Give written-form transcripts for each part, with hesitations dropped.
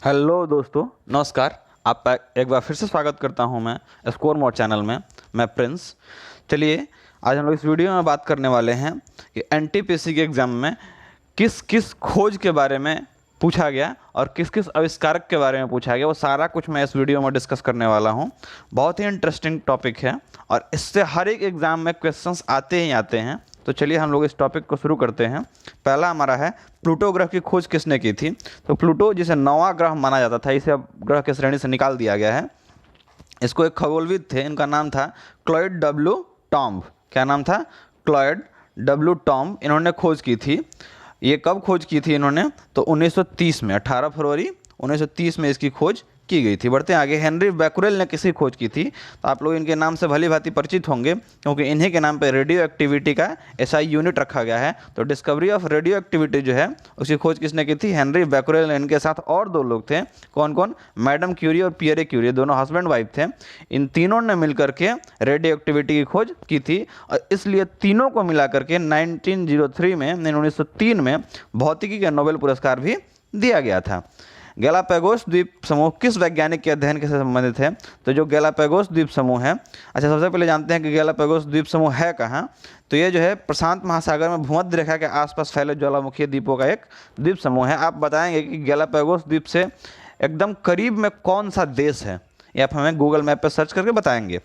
Hello दोस्तों, नमस्कार। आपका एक बार फिर से स्वागत करता हूं मैं स्कोर मोड चैनल में। मैं प्रिंस। चलिए, आज हम लोग इस वीडियो में बात करने वाले हैं कि एनटीपीसी के एग्ज़ाम में किस किस खोज के बारे में पूछा गया और किस किस आविष्कारक के बारे में पूछा गया, वो सारा कुछ मैं इस वीडियो में डिस्कस करने वाला हूं। बहुत ही इंटरेस्टिंग टॉपिक है और इससे हर एक एग्ज़ाम में क्वेश्चंस आते ही आते हैं। तो चलिए हम लोग इस टॉपिक को शुरू करते हैं। पहला हमारा है, प्लूटो ग्रह की खोज किसने की थी। तो प्लूटो जिसे नौवां ग्रह माना जाता था, इसे अब ग्रह की श्रेणी से निकाल दिया गया है। इसको एक खगोलविद थे, इनका नाम था क्लॉयड डब्ल्यू टॉम्ब। क्या नाम था? Claude W tomb. इन्होंने खोज की थी। ये कब खोज की थी इन्होंने? तो 1930 में, 18 फरवरी 1930 में इसकी खोज की गई थी। बढ़ते हैं आगे। हेनरी बैकुरेल ने किसकी खोज की थी? तो आप लोग इनके नाम से भली भांति परिचित होंगे, क्योंकि इन्हीं के नाम पर रेडियो एक्टिविटी का एसआई यूनिट रखा गया है। तो डिस्कवरी ऑफ रेडियो एक्टिविटी जो है, उसकी खोज किसने की थी? हेनरी बैकुरेल ने। इनके साथ और दो लोग थे। कौन कौन? मैडम क्यूरी और पियरे क्यूरी, दोनों हस्बैंड वाइफ थे। इन तीनों ने मिलकर के रेडियो एक्टिविटी की खोज की थी और इसलिए तीनों को मिलाकर के 1903 में 1903 में भौतिकी का नोबेल पुरस्कार भी दिया गया था। गैलापागोस द्वीप समूह किस वैज्ञानिक के अध्ययन के साथ संबंधित है? तो जो गैलापागोस द्वीप समूह है, अच्छा सबसे पहले जानते हैं कि गैलापागोस द्वीप समूह है कहाँ। तो ये जो है प्रशांत महासागर में भूमध्य रेखा के आसपास फैले ज्वालामुखी द्वीपों का एक द्वीप समूह है। आप बताएंगे कि गैलापागोस द्वीप से एकदम करीब में कौन सा देश है, ये आप हमें गूगल मैप पर सर्च करके बताएंगे।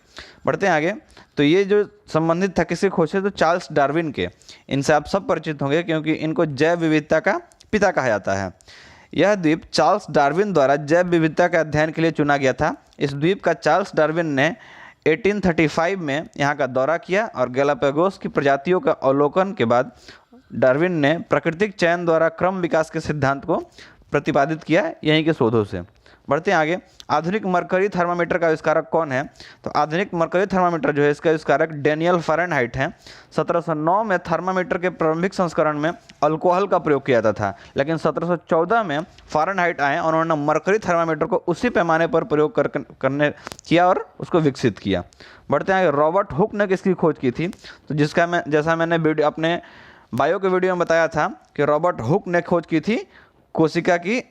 बढ़ते हैं आगे। तो ये जो संबंधित था किससे खोज से? तो चार्ल्स डार्विन के। इनसे आप सब परिचित होंगे क्योंकि इनको जैव विविधता का पिता कहा जाता है। यह द्वीप चार्ल्स डार्विन द्वारा जैव विविधता के अध्ययन के लिए चुना गया था। इस द्वीप का चार्ल्स डार्विन ने 1835 में यहाँ का दौरा किया और गैलापागोस की प्रजातियों का अवलोकन के बाद डार्विन ने प्राकृतिक चयन द्वारा क्रम विकास के सिद्धांत को प्रतिपादित किया यहीं के शोधों से। बढ़ते हैं आगे। आधुनिक मरकरी थर्मामीटर का आविष्कारक कौन है? तो आधुनिक मरकरी थर्मामीटर जो है, इसका आविष्कारक डेनियल फ़ारेनहाइट हैं। 1709 में थर्मामीटर के प्रारंभिक संस्करण में अल्कोहल का प्रयोग किया जाता था, लेकिन 1714 में फ़ारेनहाइट आए और उन्होंने मरकरी थर्मामीटर को उसी पैमाने पर प्रयोग करने किया और उसको विकसित किया। बढ़ते हैं आगे। रॉबर्ट हुक ने किसकी खोज की थी? तो जैसा मैंने वीडियो अपने बायो के वीडियो में बताया था कि रॉबर्ट हुक ने खोज की थी कोशिका की,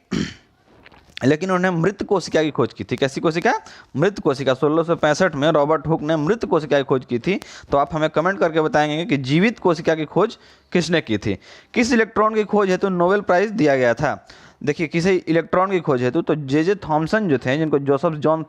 लेकिन उन्होंने मृत कोशिका की खोज की थी। कैसी कोशिका? मृत कोशिका। 1665 में रॉबर्ट हुक ने मृत कोशिका की खोज की थी। तो आप हमें कमेंट करके बताएंगे कि जीवित कोशिका की खोज किसने की थी। किस इलेक्ट्रॉन की खोज हेतु नोबेल प्राइज़ दिया गया था? देखिए, किसी इलेक्ट्रॉन की खोज हेतु तो जे थॉमसन जो थे, जिनको जोसेफ जॉन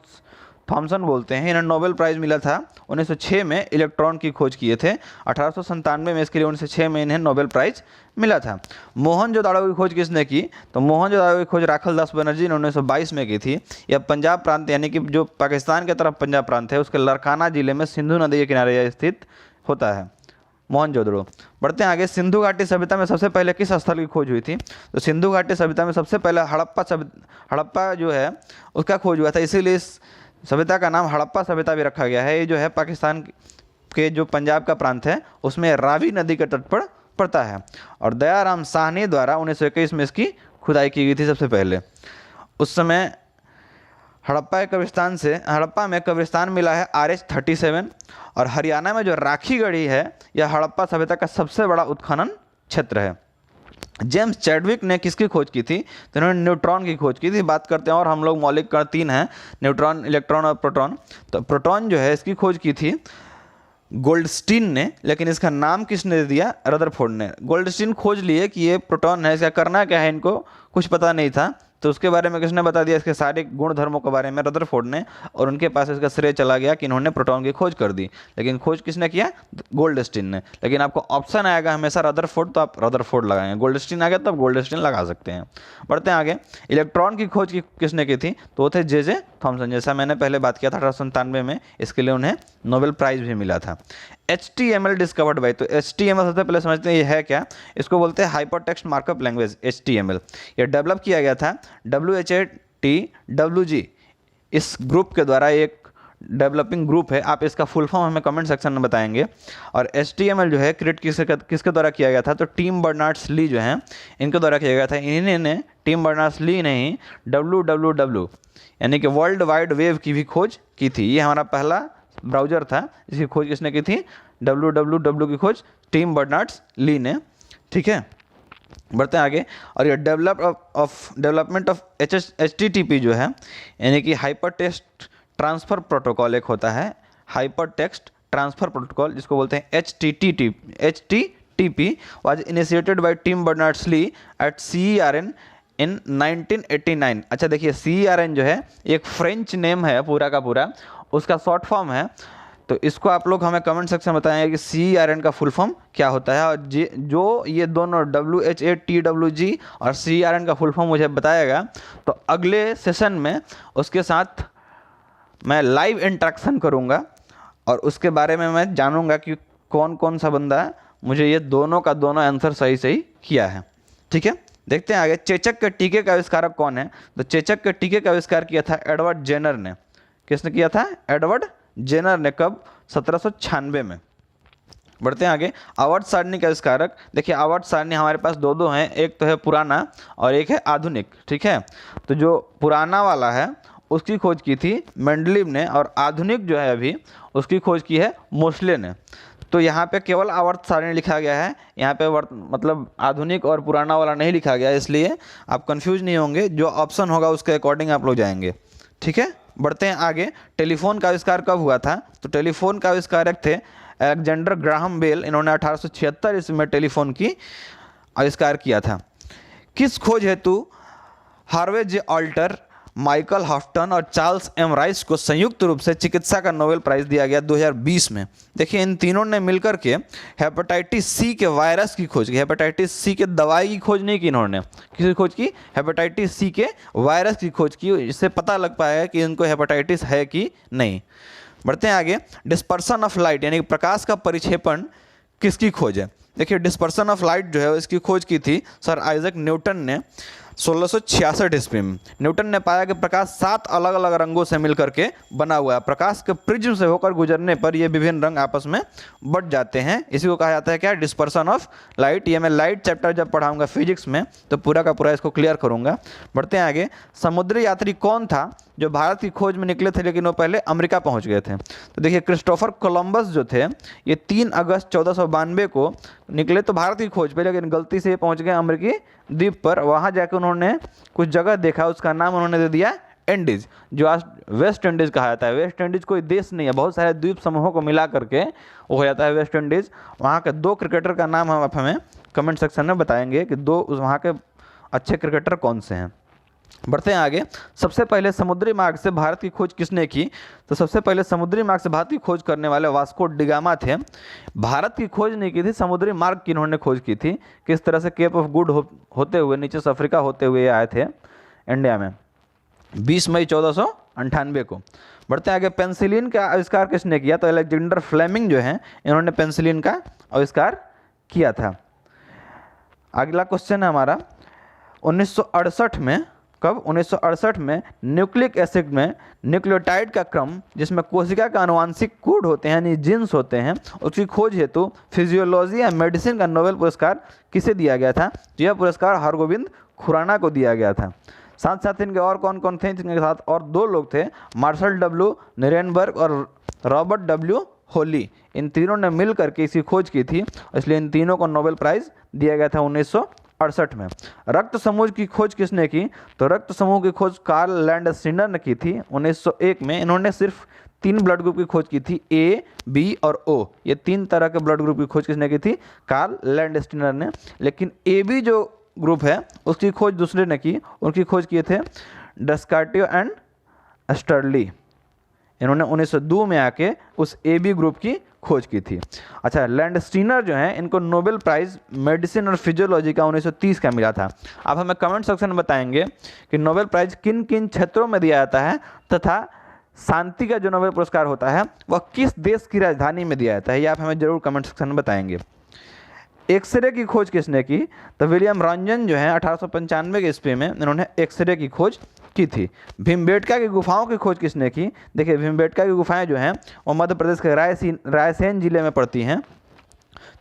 थॉमसन बोलते हैं, इन्हें नोबेल प्राइज़ मिला था 1906 में। इलेक्ट्रॉन की खोज किए थे 1897 में, इसके लिए 1906 में इन्हें नोबेल प्राइज़ मिला था। मोहनजोदाड़ो की खोज किसने की? तो मोहनजोदाड़ो की खोज राखल दास बनर्जी ने 1922 में की थी। यह पंजाब प्रांत, यानी कि जो पाकिस्तान की तरफ पंजाब प्रांत है, उसके लरकाना जिले में सिंधु नदी के किनारे स्थित होता है मोहनजोदड़ो। बढ़ते हैं आगे। सिंधु घाटी सभ्यता में सबसे पहले किस स्थल की खोज हुई थी? तो सिंधु घाटी सभ्यता में सबसे पहले हड़प्पा जो है उसका खोज हुआ था, इसीलिए इस सभ्यता का नाम हड़प्पा सभ्यता भी रखा गया है। ये जो है पाकिस्तान के जो पंजाब का प्रांत है उसमें रावी नदी के तट पर पड़ता है। और दयाराम साहनी द्वारा 1921 में इसकी खुदाई की गई थी सबसे पहले। उस समय हड़प्पा में कब्रिस्तान मिला है RH-37। और हरियाणा में जो राखी गढ़ी है, यह हड़प्पा सभ्यता का सबसे बड़ा उत्खनन क्षेत्र है। जेम्स चैडविक ने किसकी खोज की थी? तो उन्होंने न्यूट्रॉन की खोज की थी। बात करते हैं, और हम लोग मौलिक कण तीन हैं, न्यूट्रॉन, इलेक्ट्रॉन और प्रोटॉन। तो प्रोटॉन जो है, इसकी खोज की थी गोल्डस्टीन ने, लेकिन इसका नाम किसने दिया? रदरफोर्ड ने। गोल्डस्टीन खोज लिए कि ये प्रोटॉन है, इसका करना क्या है इनको कुछ पता नहीं था, तो उसके बारे में किसने बता दिया? इसके सारे गुण धर्मों के बारे में रदरफोर्ड ने, और उनके पास इसका श्रेय चला गया कि इन्होंने प्रोटॉन की खोज कर दी। लेकिन खोज किसने किया? गोल्डस्टीन ने। लेकिन आपको ऑप्शन आएगा हमेशा रदरफोर्ड, तो आप रदरफोर्ड लगाएंगे। गोल्डस्टीन आ गया तो आप गोल्डस्टीन लगा सकते हैं। बढ़ते हैं आगे। इलेक्ट्रॉन की खोज किसने की थी? तो वो थे जे थॉमसन। जैसा मैंने पहले बात किया था, 1897 में इसके लिए उन्हें नोबेल प्राइज़ भी मिला था। HTML discovered by. तो HTML सबसे पहले समझते हैं ये है क्या। इसको बोलते हैं हाइपरटेक्स्ट मार्कअप लैंग्वेज, HTML। ये डेवलप किया गया था WHATWG इस ग्रुप के द्वारा। एक डेवलपिंग ग्रुप है। आप इसका फुल फॉर्म हमें कमेंट सेक्शन में बताएंगे। और HTML जो है क्रिएट किसके द्वारा किया गया था? तो टिम बर्नर्स-ली जो हैं, इनके द्वारा किया गया था। इन्हीं ने, टिम बर्नर्स-ली ने ही WWW यानी कि वर्ल्ड वाइड वेब की भी खोज की थी। ये हमारा पहला ब्राउज़र था, इसकी खोज किसने की थी? WWW की खोज टिम बर्नर्स-ली ने। ठीक है। बढ़ते हैं आगे। और ये डेवलपमेंट ऑफ HTTP जो है, यानी कि हाइपर टेक्स्ट ट्रांसफ़र प्रोटोकॉल एक होता है, हाइपर टेक्स्ट ट्रांसफ़र प्रोटोकॉल जिसको बोलते हैं HTTP was initiated by Tim Berners-Lee at CERN in 1989। अच्छा देखिए, CERN जो है एक फ्रेंच नेम है पूरा का पूरा, उसका शॉर्ट फॉर्म है। तो इसको आप लोग हमें कमेंट सेक्शन में बताएंगे कि CERN का फुल फॉर्म क्या होता है, और जो ये दोनों WHATWG और CERN का फुल फॉर्म मुझे बताएगा, तो अगले सेशन में उसके साथ मैं लाइव इंटरेक्शन करूँगा और उसके बारे में मैं जानूँगा कि कौन कौन सा बंदा मुझे ये दोनों का दोनों आंसर सही सही किया है। ठीक है, देखते हैं आगे। चेचक के टीके का आविष्कारक कौन है? तो चेचक के टीके का आविष्कार किया था एडवर्ड जेनर ने। किसने किया था? एडवर्ड जेनर ने। कब? 1796 में। बढ़ते हैं आगे। आवर्त सारणी का आविष्कारक, देखिए आवर्त सारणी हमारे पास दो हैं, एक तो है पुराना और एक है आधुनिक। ठीक है, तो जो पुराना वाला है उसकी खोज की थी मेंडलीव ने, और आधुनिक जो है अभी उसकी खोज की है मोसले ने। तो यहाँ पे केवल आवर्त सारणी लिखा गया है, यहाँ पे मतलब आधुनिक और पुराना वाला नहीं लिखा गया, इसलिए आप कंफ्यूज नहीं होंगे, जो ऑप्शन होगा उसके अकॉर्डिंग आप लोग जाएंगे। ठीक है, बढ़ते हैं आगे। टेलीफोन का आविष्कार कब हुआ था? तो टेलीफोन का आविष्कारक थे अलेक्जेंडर ग्राहम बेल। इन्होंने 1876 ईस्वी में टेलीफोन की आविष्कार किया था। किस खोज हेतु हार्वे जे ऑल्टर, माइकल हॉफ्टन और चार्ल्स एम राइस को संयुक्त रूप से चिकित्सा का नोबेल प्राइज़ दिया गया 2020 में? देखिए, इन तीनों ने मिलकर के हेपेटाइटिस सी के वायरस की खोज की। हेपेटाइटिस सी के दवाई की खोज नहीं की इन्होंने, किसी खोज की? हेपेटाइटिस सी के वायरस की खोज की। इससे पता लग पाएगा कि इनको हेपेटाइटिस है कि नहीं। बढ़ते हैं आगे। डिस्पर्सन ऑफ लाइट यानी प्रकाश का परिक्षेपण किसकी खोज है? देखिए, डिस्पर्सन ऑफ लाइट जो है इसकी खोज की थी सर आइजैक न्यूटन ने 1666 ईस्वी में। न्यूटन ने पाया कि प्रकाश 7 अलग अलग रंगों से मिलकर के बना हुआ है। प्रकाश के प्रिज्म से होकर गुजरने पर ये विभिन्न रंग आपस में बट जाते हैं। इसी को कहा जाता है क्या? Dispersion of light. ये मैं लाइट चैप्टर जब पढ़ाऊंगा फिजिक्स में तो पूरा का पूरा इसको क्लियर करूंगा। बढ़ते हैं आगे। समुद्री यात्री कौन था जो भारत की खोज में निकले थे लेकिन वो पहले अमेरिका पहुंच गए थे? तो देखिए, क्रिस्टोफर कोलंबस जो थे ये 3 अगस्त 1492 को निकले तो भारत की खोज पे, लेकिन गलती से ये पहुंच गए अमेरिकी द्वीप पर। वहां जाकर उन्होंने कुछ जगह देखा, उसका नाम उन्होंने दे दिया इंडीज, जो आज वेस्ट इंडीज कहा जाता है। वेस्ट इंडीज कोई देश नहीं है, बहुत सारे द्वीप समूहों को मिला करके वो हो जाता है वेस्ट इंडीज। वहाँ के 2 क्रिकेटर का नाम हम आप हमें कमेंट सेक्शन में बताएंगे कि 2 वहाँ के अच्छे क्रिकेटर कौन से हैं। बढ़ते हैं आगे। सबसे पहले समुद्री मार्ग से भारत की खोज किसने की? तो सबसे पहले समुद्री मार्ग से भारत की खोज करने वाले वास्को डिगामा थे। भारत की खोज नहीं की थी, समुद्री मार्ग की इन्होंने खोज की थी। किस तरह से? केप ऑफ गुड होते हुए नीचे से अफ्रीका होते हुए आए थे इंडिया में 20 मई 1498 को। बढ़ते हैं आगे। पेंसिलिन का आविष्कार किसने किया? तो अलेक्जेंडर फ्लेमिंग जो हैं इन्होंने पेंसिलिन का आविष्कार किया था। अगला क्वेश्चन है हमारा 1968 में। कब? 1968 में न्यूक्लिक एसिड में न्यूक्लियोटाइड का क्रम, जिसमें कोशिका का आनुवांशिक कोड होते हैं यानी जीन्स होते हैं, उसकी खोज हेतु फिजियोलॉजी या मेडिसिन का नोबेल पुरस्कार किसे दिया गया था? तो यह पुरस्कार हरगोविंद खुराना को दिया गया था। साथ साथ इनके और कौन कौन थे? इनके साथ और 2 लोग थे, मार्शल डब्ल्यू निरेनबर्ग और रॉबर्ट डब्ल्यू होली। इन तीनों ने मिल करके इसकी खोज की थी, इसलिए इन तीनों को नोबेल प्राइज़ दिया गया था 1968 में। रक्त समूह की खोज किसने की? तो रक्त समूह की खोज कार्ल लैंडस्टीनर ने की थी 1901 में। इन्होंने सिर्फ 3 ब्लड ग्रुप की खोज की थी, ए, बी और ओ। ये 3 तरह के ब्लड ग्रुप की खोज किसने की थी? कार्ल लैंडस्टीनर ने। लेकिन ए बी जो ग्रुप है उसकी खोज दूसरे ने की, उनकी खोज किए थे डस्कार्टियो एंड स्टर्ली। इन्होंने 1902 में आके उस ए बी ग्रुप की खोज की थी। अच्छा, लैंडस्टीनर जो हैं इनको नोबेल प्राइज़ मेडिसिन और फिजियोलॉजी का 1930 का मिला था। आप हमें कमेंट सेक्शन में बताएंगे कि नोबेल प्राइज़ किन किन क्षेत्रों में दिया जाता है, तथा शांति का जो नोबेल पुरस्कार होता है वह किस देश की राजधानी में दिया जाता है। ये आप हमें जरूर कमेंट सेक्शन में बताएंगे। एक्सरे की खोज किसने की? तो विलियम रॉन्जन जो है 1895 के ईस्वी में इन्होंने एक्सरे की खोज की थी। भीमबेटका की गुफाओं की खोज किसने की? देखिए, भीमबेटका की गुफाएं जो हैं वो मध्य प्रदेश के रायसेन जिले में पड़ती हैं,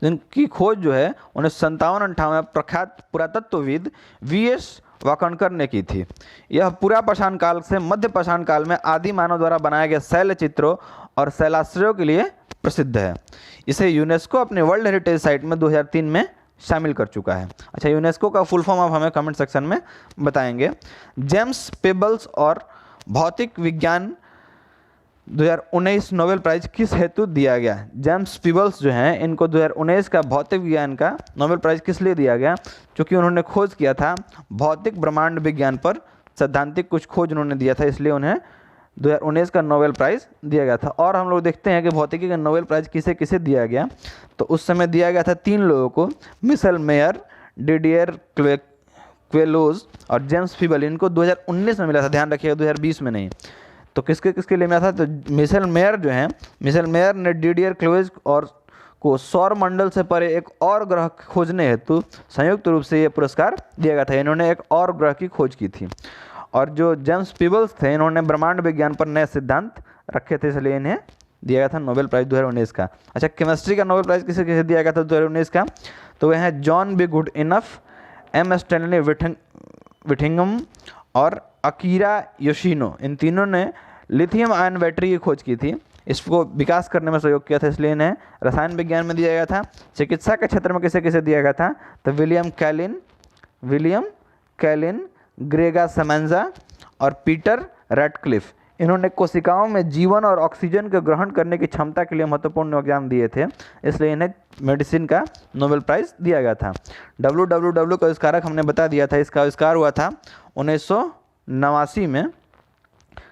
जिनकी खोज जो है 1957-58 प्रख्यात पुरातत्वविद VS वाकणकर ने की थी। यह पूरा पाषाण काल से मध्य पाषाण काल में आदि मानव द्वारा बनाए गए शैल चित्रों और शैलाश्रयों के लिए प्रसिद्ध है। इसे यूनेस्को अपने वर्ल्ड हेरिटेज साइट में 2003 में शामिल कर चुका है। अच्छा, यूनेस्को का फुल फॉर्म आप हमें कमेंट सेक्शन में बताएंगे। जेम्स पेबल्स और भौतिक विज्ञान 2019 नोबेल प्राइज किस हेतु दिया गया? जेम्स पीबल्स जो हैं इनको 2019 का भौतिक विज्ञान का नोबेल प्राइज किस लिए दिया गया? क्योंकि उन्होंने खोज किया था भौतिक ब्रह्मांड विज्ञान पर, सैद्धांतिक कुछ खोज उन्होंने दिया था, इसलिए उन्हें 2019 का नोबेल प्राइज दिया गया था। और हम लोग देखते हैं कि भौतिकी का नोबेल प्राइज किसे किसे दिया गया। तो उस समय दिया गया था 3 लोगों को, मिशेल मेयर, डिडियर क्वेलोज और जेम्स पीबल। इनको 2019 में मिला था, ध्यान रखिएगा 2020 में नहीं। तो किसके किसके लिए मिला था? तो मिशेल मेयर जो हैं, मिशेल मेयर ने डिडियर क्वेलोज और को सौर मंडल से परे एक और ग्रह खोजने हेतु संयुक्त रूप से ये पुरस्कार दिया गया था। इन्होंने एक और ग्रह की खोज की थी। और जो जेम्स पीबल्स थे, इन्होंने ब्रह्मांड विज्ञान पर नए सिद्धांत रखे थे, इसलिए इन्हें दिया गया था नोबेल प्राइज 2019 का। अच्छा, केमिस्ट्री का नोबेल प्राइज किसे किसे दिया गया था 2019 का? तो वह हैं John B Goodenough, M Stanley Whittingham और अकीरा योशिनो। इन तीनों ने लिथियम आयन बैटरी की खोज की थी, इसको विकास करने में सहयोग किया था, इसलिए इन्हें रसायन विज्ञान में दिया गया था। चिकित्सा के क्षेत्र में किसे किसे दिया गया था? तो विलियम कैलिन, ग्रेगा समेंजा और पीटर रैटक्लिफ। इन्होंने कोशिकाओं में जीवन और ऑक्सीजन को ग्रहण करने की क्षमता के लिए महत्वपूर्ण योगदान दिए थे, इसलिए इन्हें मेडिसिन का नोबेल प्राइज दिया गया था। WWW का आविष्कारक हमने बता दिया था, इसका आविष्कार हुआ था 1989 में।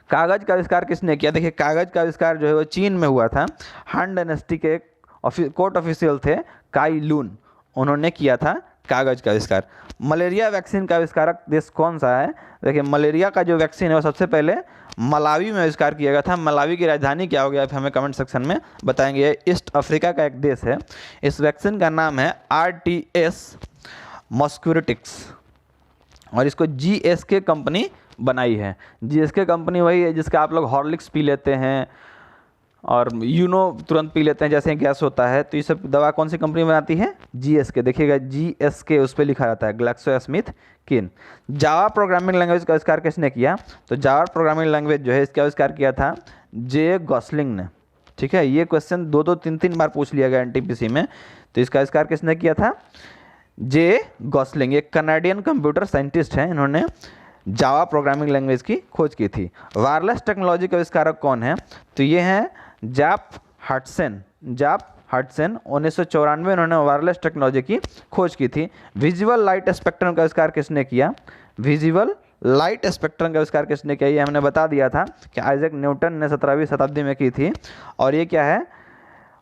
कागज़ का आविष्कार किसने किया? देखिए, कागज़ का आविष्कार जो है वो चीन में हुआ था। हान डायनेस्टी के कोर्ट ऑफिशियल थे काई लून, उन्होंने किया था कागज़ का आविष्कार। मलेरिया वैक्सीन का आविष्कारक देश कौन सा है? देखिए, मलेरिया का जो वैक्सीन है वो सबसे पहले मलावी में आविष्कार किया गया था। मलावी की राजधानी क्या हो गया, आप हमें कमेंट सेक्शन में बताएंगे। ईस्ट अफ्रीका का एक देश है। इस वैक्सीन का नाम है RTS मॉस्क्यूरिटिक्स और इसको GSK कंपनी बनाई है। GSK कंपनी वही है जिसका आप लोग हॉर्लिक्स पी लेते हैं और यूनो तुरंत पी लेते हैं, जैसे गैस होता है। तो ये सब दवा कौन सी कंपनी बनाती है? GSK। देखिएगा GSK उस पर लिखा रहता है, ग्लैक्सोस्मिथक्लाइन। जावा प्रोग्रामिंग लैंग्वेज का आविष्कार किसने किया? तो जावा प्रोग्रामिंग लैंग्वेज जो है इसका आविष्कार किया था जे गॉसलिंग ने। ठीक है, ये क्वेश्चन 2-2, 3-3 बार पूछ लिया गया NTPC में। तो इसका आविष्कार किसने किया था? जे गॉसलिंग, एक कनाडियन कंप्यूटर साइंटिस्ट हैं, इन्होंने जावा प्रोग्रामिंग लैंग्वेज की खोज की थी। वायरलेस टेक्नोलॉजी का आविष्कारक कौन है? तो ये हैं जाप हटसन। 1994 में इन्होंने वायरलेस टेक्नोलॉजी की खोज की थी। विजुअल लाइट स्पेक्ट्रम का आविष्कार किसने किया? विजुअल लाइट स्पेक्ट्रम का आविष्कार किसने किया? ये हमने बता दिया था कि आइजैक न्यूटन ने 17वीं शताब्दी में की थी। और ये क्या है?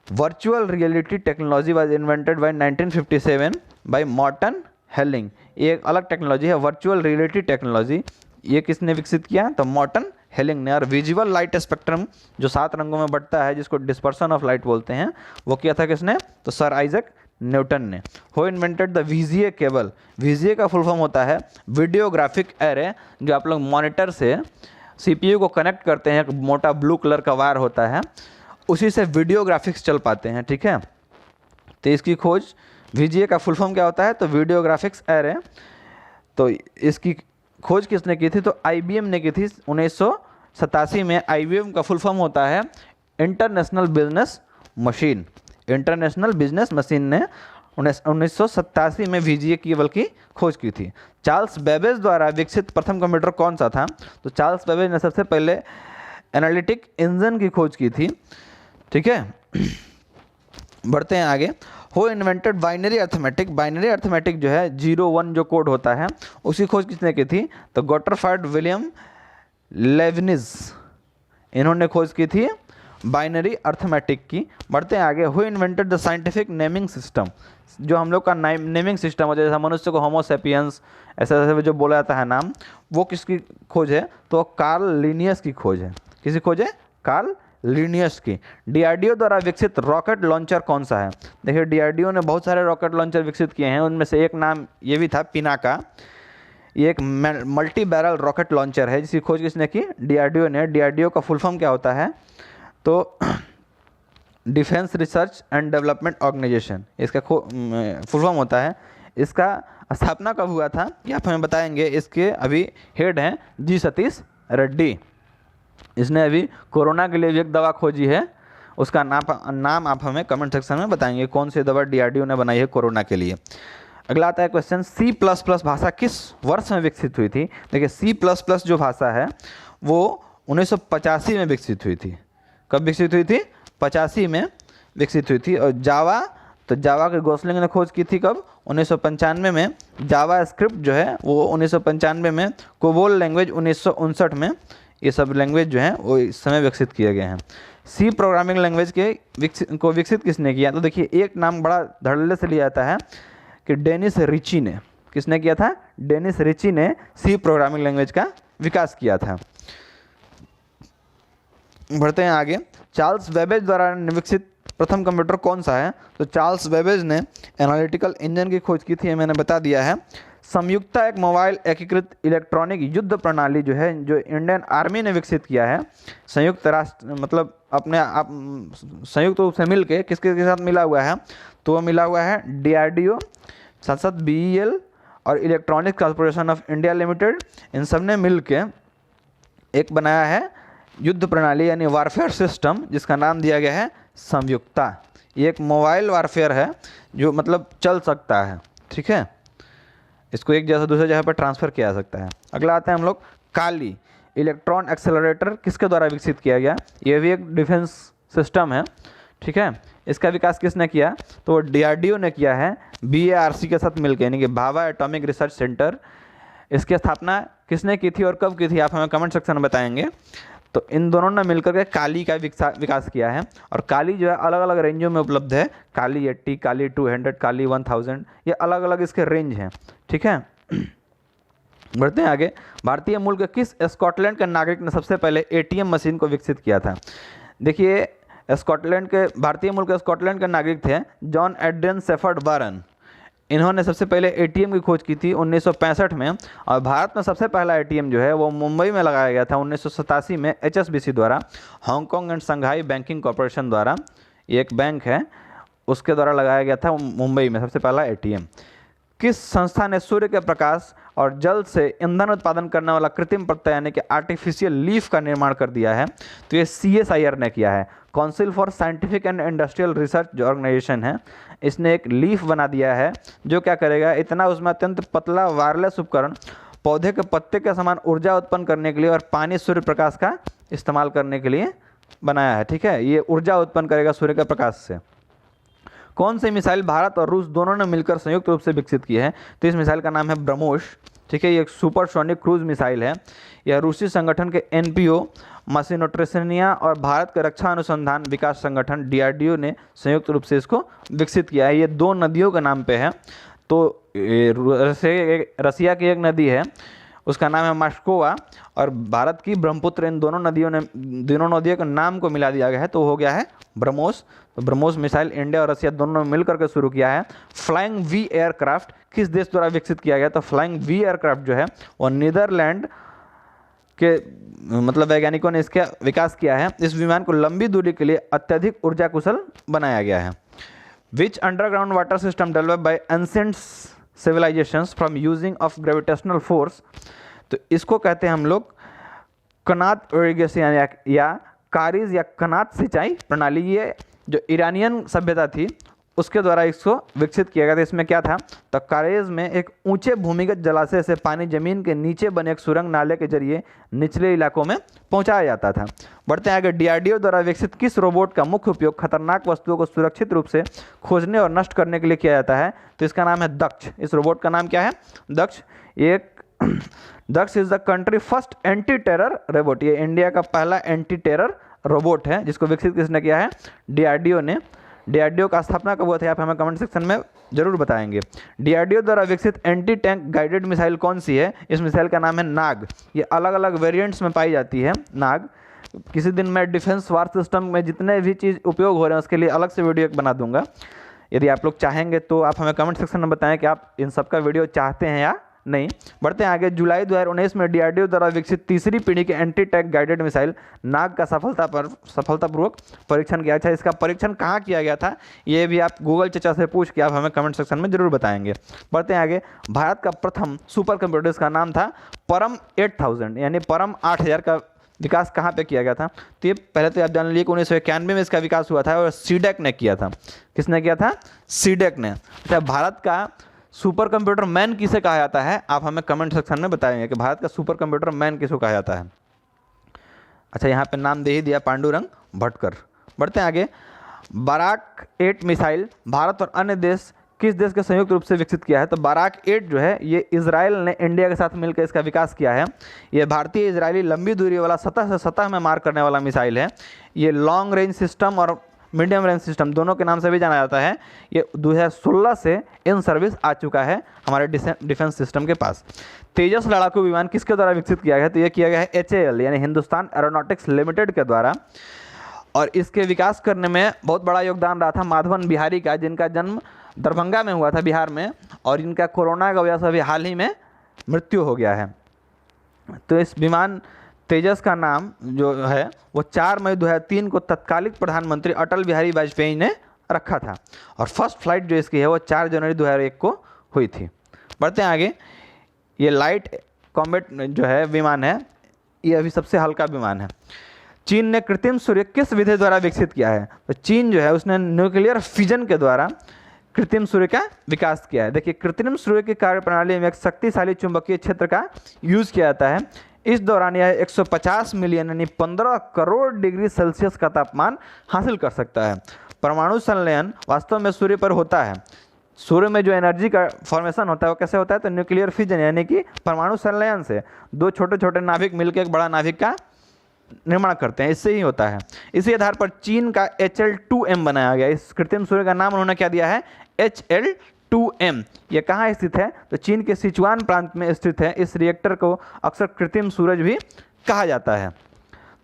Virtual reality technology was invented by 1957 by Morton Heilig. ये एक अलग टेक्नोलॉजी है, वर्चुअल रियलिटी टेक्नोलॉजी। ये किसने विकसित किया? तो मॉर्टन हेलिंग ने। और विजुअल लाइट स्पेक्ट्रम जो 7 रंगों में बढ़ता है, जिसको डिस्पर्सन ऑफ लाइट बोलते हैं, वो किया था किसने? तो सर आइजैक न्यूटन ने। Who invented the VGA cable? VGA का फुल फॉर्म होता है वीडियो ग्राफिक एरे। जो आप लोग मॉनिटर से CPU को कनेक्ट करते हैं, एक मोटा ब्लू कलर का वायर होता है, उसी से वीडियो ग्राफिक्स चल पाते हैं। ठीक है, तो इसकी खोज VGA का फुल फॉर्म क्या होता है? तो वीडियो ग्राफिक्स एरे। तो इसकी खोज किसने की थी? तो IBM ने की थी 1987 में। IBM का फुल फॉर्म होता है international business machine. International business machine ने 1987 में VGA केबल की खोज की थी। चार्ल्स बेबेज द्वारा विकसित प्रथम कंप्यूटर कौन सा था? तो चार्ल्स बेबेज ने सबसे पहले एनालिटिक इंजन की खोज की थी। ठीक है, बढ़ते हैं आगे। हो invented binary arithmetic? Binary arithmetic जो है 0-1 जो कोड होता है, उसकी खोज किसने की थी? तो गॉटरफर्ड विलियम लेबनिज, इन्होंने खोज की थी बाइनरी अर्थमेटिक की। बढ़ते हैं आगे। हो invented the scientific naming system? जो हम लोग का नेमिंग सिस्टम हो, जैसे मनुष्य को होमो सेपियंस ऐसे ऐसे जो बोला जाता है नाम, वो किसकी खोज है? तो कार्ल लिनियस की खोज है। किसकी खोज है? कार्ल लिनियस की। DRDO द्वारा विकसित रॉकेट लॉन्चर कौन सा है? देखिए, DRDO ने बहुत सारे रॉकेट लॉन्चर विकसित किए हैं, उनमें से एक नाम ये भी था पिनाका। ये एक मल्टी बैरल रॉकेट लॉन्चर है, जिसकी खोज किसने की? DRDO ने। DRDO का फुल फॉर्म क्या होता है? तो defence research and development organisation, इसका फुल फॉर्म होता है। इसका स्थापना कब हुआ था ये आप हमें बताएंगे। इसके अभी हेड हैं G. सतीश रेड्डी। इसने अभी कोरोना के लिए भी एक दवा खोजी है, उसका नाम आप हमें कमेंट सेक्शन में बताएंगे कौन सी दवा DRDO ने बनाई है कोरोना के लिए। अगला आता है क्वेश्चन, C++ भाषा किस वर्ष में विकसित हुई थी? देखिए C++ जो भाषा है वो 1985 में विकसित हुई थी। कब विकसित हुई थी? 85 में विकसित हुई थी। और जावा, तो जावा के गोसलिंग ने खोज की थी कब? 1995 में। जावा स्क्रिप्ट जो है वो 1995 में, कोबोल लैंग्वेज 1959 में। ये सब लैंग्वेज जो हैं वो इस समय विकसित किए गए हैं। सी प्रोग्रामिंग लैंग्वेज के विकसित किसने किया? तो देखिए एक नाम बड़ा धड़ल्ले से लिया जाता है कि डेनिस रिची ने। किसने किया था? डेनिस रिची ने सी प्रोग्रामिंग लैंग्वेज का विकास किया था। बढ़ते हैं आगे। चार्ल्स बेबेज द्वारा विकसित प्रथम कंप्यूटर कौन सा है? तो चार्ल्स बेबेज ने एनालिटिकल इंजन की खोज की थी, मैंने बता दिया है। संयुक्ता एक मोबाइल एकीकृत इलेक्ट्रॉनिक युद्ध प्रणाली जो है, जो इंडियन आर्मी ने विकसित किया है। संयुक्त राष्ट्र मतलब अपने आप संयुक्त रूप से मिल के किसके साथ मिला हुआ है? तो वो मिला हुआ है DRDO, साथ साथ BEL और electronic corporation of India limited. इन सब ने मिल के एक बनाया है युद्ध प्रणाली यानी वारफेयर सिस्टम, जिसका नाम दिया गया है संयुक्ता। ये एक मोबाइल वारफेयर है जो मतलब चल सकता है, ठीक है। इसको एक जगह से दूसरी जगह पर ट्रांसफ़र किया जा सकता है। अगला आता है हम लोग काली इलेक्ट्रॉन एक्सेलरेटर किसके द्वारा विकसित किया गया? ये भी एक डिफेंस सिस्टम है, ठीक है। इसका विकास किसने किया? तो DRDO ने किया है BARC के साथ मिलकर, यानी कि भाभा एटॉमिक रिसर्च सेंटर। इसकी स्थापना किसने की थी और कब की थी? आप हमें कमेंट सेक्शन में बताएंगे। तो इन दोनों ने मिलकर के काली का विकास किया है। और काली जो है अलग अलग रेंजों में उपलब्ध है। काली 80, काली 200, काली 1000, ये अलग अलग इसके रेंज हैं, ठीक है। बढ़ते हैं आगे। भारतीय मूल के किस स्कॉटलैंड के नागरिक ने सबसे पहले ATM मशीन को विकसित किया था? देखिए भारतीय मूल के स्कॉटलैंड के नागरिक थे जॉन एड्रियन शेफर्ड वारन। इन्होंने सबसे पहले ATM की खोज की थी 1965 में। और भारत में सबसे पहला ATM जो है वो मुंबई में लगाया गया था 1987 में HSBC द्वारा, Hong Kong and Shanghai banking corporation द्वारा। ये एक बैंक है, उसके द्वारा लगाया गया था मुंबई में सबसे पहला ATM। किस संस्था ने सूर्य के प्रकाश और जल से ईंधन उत्पादन करने वाला कृत्रिम प्रत्यय यानी कि आर्टिफिशियल लीफ का निर्माण कर दिया है? तो ये CSIR ने किया है, council for scientific and industrial research जो ऑर्गेनाइजेशन है। इसने एक लीफ बना दिया है जो क्या करेगा, इतना उसमें अत्यंत पतला वायरलेस उपकरण पौधे के पत्ते के समान ऊर्जा उत्पन्न करने के लिए और पानी सूर्य प्रकाश का इस्तेमाल करने के लिए बनाया है, ठीक है। ये ऊर्जा उत्पन्न करेगा सूर्य के प्रकाश से। कौन सी मिसाइल भारत और रूस दोनों ने मिलकर संयुक्त रूप से विकसित की है? तो इस मिसाइल का नाम है ब्रह्मोस, ठीक है। ये एक सुपरसोनिक क्रूज मिसाइल है। यह रूसी संगठन के NPO मासिनोट्रेसनिया और भारत के रक्षा अनुसंधान विकास संगठन DRDO ने संयुक्त रूप से इसको विकसित किया है। ये दो नदियों के नाम पे है। तो रसिया की एक नदी है, उसका नाम है मास्कोवा, और भारत की ब्रह्मपुत्र। इन दोनों नदियों के नाम को मिला दिया गया है, तो हो गया है ब्रह्मोस। तो ब्रह्मोस मिसाइल इंडिया और रसिया दोनों ने मिलकर के शुरू किया है। फ्लाइंग V एयरक्राफ्ट किस देश द्वारा विकसित किया गया? तो फ्लाइंग V एयरक्राफ्ट जो है वो नीदरलैंड के मतलब वैज्ञानिकों ने इसका विकास किया है। इस विमान को लंबी दूरी के लिए अत्यधिक ऊर्जा कुशल बनाया गया है। Which underground water system developed by ancient civilizations from using of gravitational force? तो इसको कहते हैं हम लोग कनात इरिगेशन या कारिज या कनात सिंचाई प्रणाली। ये जो ईरानियन सभ्यता थी उसके द्वारा इसको विकसित किया गया था। इसमें क्या था? तो कारिज में एक ऊंचे भूमिगत जलाशय से पानी जमीन के नीचे बने एक सुरंग नाले के जरिए निचले इलाकों में पहुंचाया जाता था। बढ़ते हैं आगे। DRDO द्वारा विकसित किस रोबोट का मुख्य उपयोग खतरनाक वस्तुओं को सुरक्षित रूप से खोजने और नष्ट करने के लिए किया जाता है? तो इसका नाम है दक्ष। इस रोबोट का नाम क्या है? Daksh. Daksh is the country first anti terror robot. ये इंडिया का पहला एंटी टेरर रोबोट है जिसको विकसित किसने किया है? DRDO ने। DRDO का स्थापना कब हुआ था? आप हमें कमेंट सेक्शन में जरूर बताएंगे। DRDO द्वारा विकसित एंटी टैंक गाइडेड मिसाइल कौन सी है? इस मिसाइल का नाम है नाग। ये अलग अलग वेरिएंट्स में पाई जाती है नाग। किसी दिन मैं डिफेंस वार सिस्टम में जितने भी चीज़ उपयोग हो रहे हैं उसके लिए अलग से वीडियो बना दूंगा। यदि आप लोग चाहेंगे तो आप हमें कमेंट सेक्शन में बताएं कि आप इन सब का वीडियो चाहते हैं या नहीं। बढ़ते हैं आगे। जुलाई 2019 में DRDO द्वारा विकसित तीसरी पीढ़ी के एंटी टैंक गाइडेड मिसाइल नाग का सफलतापूर्वक परीक्षण किया। अच्छा, इसका परीक्षण कहाँ किया गया था ये भी आप गूगल चचा से पूछ के आप हमें कमेंट सेक्शन में जरूर बताएंगे। बढ़ते हैं आगे। भारत का प्रथम सुपर कंप्यूटर, इसका नाम था परम 8000 यानी परम 8000 का विकास कहाँ पे किया गया था? तो ये पहले तो आप जान लीजिए कि 1991 में इसका विकास हुआ था और सीडेक ने किया था। किसने किया था? सीडेक ने। अच्छा, भारत का सुपर कंप्यूटर मैन किसे कहा जाता है? आप हमें कमेंट सेक्शन में बताएंगे कि भारत का सुपर कंप्यूटर मैन किसको कहा जाता है। अच्छा, यहाँ पे नाम दे ही दिया, पांडुरंग भटकर। बढ़ते हैं आगे। बाराक 8 मिसाइल भारत और अन्य देश किस देश के संयुक्त रूप से विकसित किया है? तो बाराक 8 जो है ये इजराइल ने इंडिया के साथ मिलकर इसका विकास किया है। ये भारतीय इजरायली लंबी दूरी वाला सतह से सतह में मार करने वाला मिसाइल है। ये लॉन्ग रेंज सिस्टम और मीडियम रेंज सिस्टम दोनों के नाम से भी जाना जाता है। ये 2016 से इन सर्विस आ चुका है हमारे डिफेंस सिस्टम के पास। तेजस लड़ाकू विमान किसके द्वारा विकसित किया गया? तो ये किया गया है HAL यानी हिंदुस्तान एरोनॉटिक्स लिमिटेड के द्वारा। और इसके विकास करने में बहुत बड़ा योगदान रहा था माधवन बिहारी का, जिनका जन्म दरभंगा में हुआ था बिहार में, और इनका कोरोना की वजह से अभी हाल ही में मृत्यु हो गया है। तो इस विमान तेजस का नाम जो है वो 4 मई 2003 को तत्कालिक प्रधानमंत्री अटल बिहारी वाजपेयी ने रखा था, और फर्स्ट फ्लाइट जो इसकी है वो 4 जनवरी 2001 को हुई थी। बढ़ते हैं आगे। ये लाइट कॉम्बैट जो है विमान है, ये अभी सबसे हल्का विमान है। चीन ने कृत्रिम सूर्य किस विधि द्वारा विकसित किया है? तो चीन जो है उसने न्यूक्लियर फिजन के द्वारा कृत्रिम सूर्य का विकास किया है। देखिए, कृत्रिम सूर्य की कार्यप्रणाली में एक शक्तिशाली चुंबकीय क्षेत्र का यूज किया जाता है। इस दौरान यह 150 मिलियन यानी 15 करोड़ डिग्री सेल्सियस का तापमान हासिल कर सकता है। परमाणु संलयन वास्तव में सूर्य पर होता है। सूर्य में जो एनर्जी का फॉर्मेशन होता है वो कैसे होता है? तो न्यूक्लियर फिजन यानी कि परमाणु संलयन से दो छोटे छोटे नाभिक मिलकर एक बड़ा नाभिक का निर्माण करते हैं, इससे ही होता है। इसी आधार पर चीन का HL2M बनाया गया। इस कृत्रिम सूर्य का नाम उन्होंने क्या दिया है? HL2M। यह कहाँ स्थित है? तो चीन के सिचुआन प्रांत में स्थित है। इस रिएक्टर को अक्सर कृत्रिम सूरज भी कहा जाता है।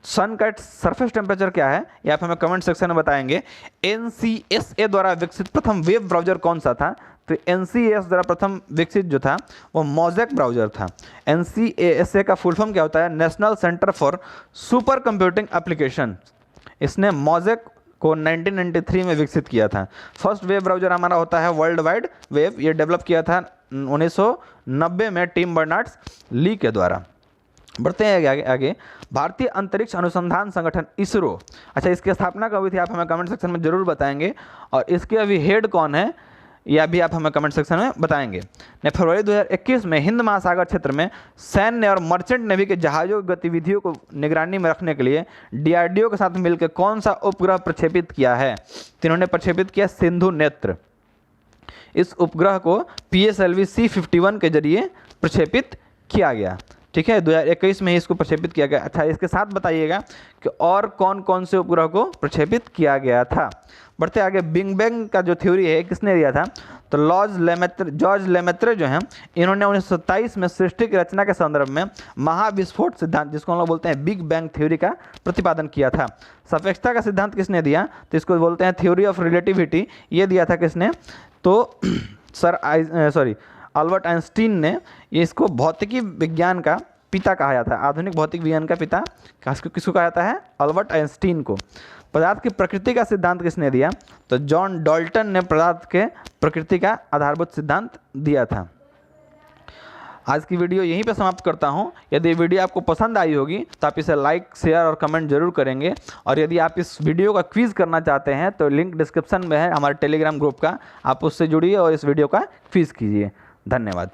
सन का सरफेस टेम्परेचर क्या है, ये आप हमें कमेंट सेक्शन में बताएंगे। NCSA द्वारा विकसित प्रथम वेब ब्राउजर कौन सा था? तो NCSA द्वारा प्रथम विकसित जो था वो मोज़ेक ब्राउजर था। NCSA का फुल फॉर्म क्या होता है? National centre for super computing application. इसने मोज़ेक को 1993 में विकसित किया था। फर्स्ट वेब ब्राउजर हमारा होता है वर्ल्ड वाइड वेब। ये डेवलप किया था 1990 में टिम बर्नर्स ली के द्वारा। बढ़ते हैं आगे। भारतीय अंतरिक्ष अनुसंधान संगठन इसरो, अच्छा इसकी स्थापना कब हुई थी? आप हमें कमेंट सेक्शन में जरूर बताएंगे। और इसके अभी हेड कौन है यह भी आप हमें कमेंट सेक्शन में बताएंगे। ने फरवरी 2021 में हिंद महासागर क्षेत्र में सैन्य और मर्चेंट नेवी के जहाज़ों की गतिविधियों को निगरानी में रखने के लिए DRDO के साथ मिलकर कौन सा उपग्रह प्रक्षेपित किया है? तो इन्होंने प्रक्षेपित किया सिंधु नेत्र। इस उपग्रह को PSLV C51 के जरिए प्रक्षेपित किया गया। ठीक है, 2021 में ही इसको प्रक्षेपित किया गया। अच्छा, इसके साथ बताइएगा कि और कौन कौन से उपग्रह को प्रक्षेपित किया गया था। बढ़ते आगे। बिग बैंग का जो थ्योरी है किसने दिया था? तो जॉर्ज लेमेत्रे जो हैं इन्होंने 1927 में सृष्टि की रचना के संदर्भ में महाविस्फोट सिद्धांत, जिसको हम लोग बोलते हैं बिग बैंग थ्योरी, का प्रतिपादन किया था। सापेक्षता का सिद्धांत किसने दिया? तो इसको बोलते हैं थ्योरी ऑफ रिलेटिविटी। ये दिया था किसने? तो अल्बर्ट आइंस्टीन ने। ये इसको भौतिकी विज्ञान का पिता कहा जाता है, आधुनिक भौतिक विज्ञान का पिता किसको कहा जाता है? अल्बर्ट आइंस्टीन को। पदार्थ की प्रकृति का सिद्धांत किसने दिया? तो जॉन डाल्टन ने पदार्थ के प्रकृति का आधारभूत सिद्धांत दिया था। आज की वीडियो यहीं पे समाप्त करता हूँ। यदि वीडियो आपको पसंद आई होगी तो आप इसे लाइक, शेयर और कमेंट जरूर करेंगे। और यदि आप इस वीडियो का क्विज़ करना चाहते हैं तो लिंक डिस्क्रिप्शन में है हमारे टेलीग्राम ग्रुप का, आप उससे जुड़िए और इस वीडियो का क्विज़ कीजिए। धन्यवाद।